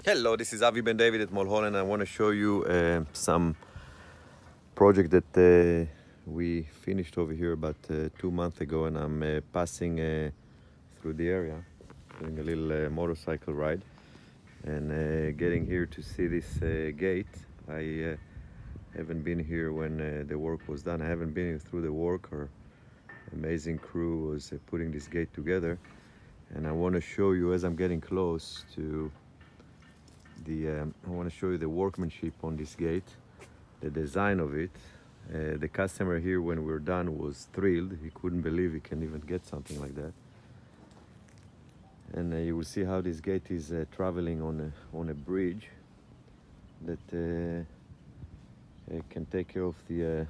Hello, this is Avi Ben David at Mulholland. I want to show you some project that we finished over here about 2 months ago, and I'm passing through the area, doing a little motorcycle ride, and getting here to see this gate. I haven't been here when the work was done. I haven't been here through the work. Our amazing crew was putting this gate together, and I want to show you as I'm getting close to I want to show you the workmanship on this gate, the design of it. The customer here, when we're done, was thrilled. He couldn't believe he can even get something like that. And you will see how this gate is traveling on a bridge that can take care of the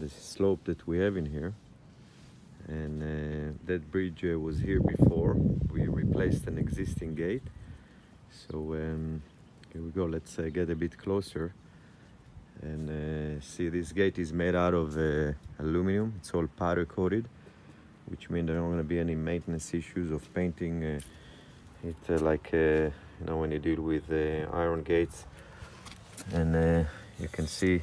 slope that we have in here. And that bridge was here before. We replaced an existing gate. So here we go. Let's get a bit closer and see. This gate is made out of aluminum. It's all powder coated, which means there aren't going to be any maintenance issues of painting it like you know, when you deal with iron gates. And you can see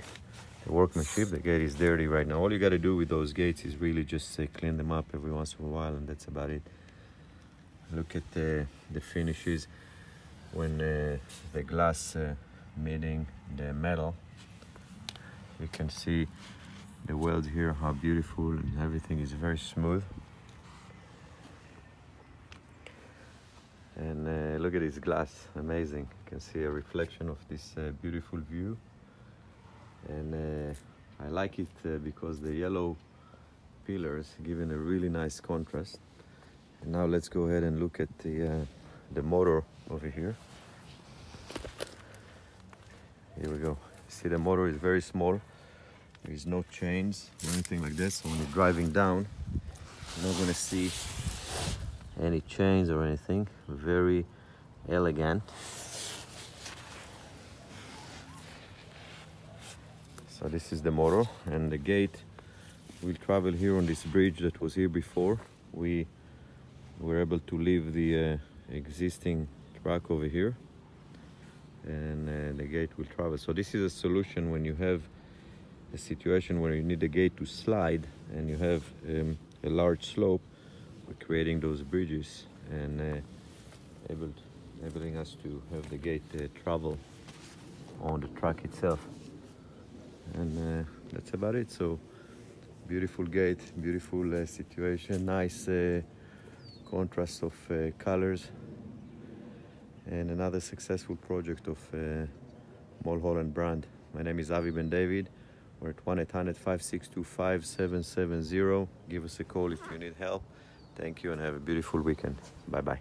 the workmanship. The gate is dirty right now. All you got to do with those gates is really just clean them up every once in a while, and that's about it. Look at the finishes when the glass meeting the metal. You can see the welds here, how beautiful, and everything is very smooth. And look at this glass, amazing. You can see a reflection of this beautiful view. And I like it because the yellow pillars giving a really nice contrast. And now let's go ahead and look at the motor over here. Here we go. See, the motor is very small. There is no chains or anything like this. So when you're driving down, you're not going to see any chains or anything. Very elegant. So this is the motor, and the gate will travel here on this bridge that was here before. We were able to leave the existing track over here, and the gate will travel. So this is a solution when you have a situation where you need the gate to slide and you have a large slope. We're creating those bridges and enabling us to have the gate travel on the track itself. And that's about it. So beautiful gate, beautiful situation, nice contrast of colors, and another successful project of Mulholland brand. My name is Avi Ben David. We're at 1-800-562-5770. Give us a call if you need help. Thank you and have a beautiful weekend. Bye bye.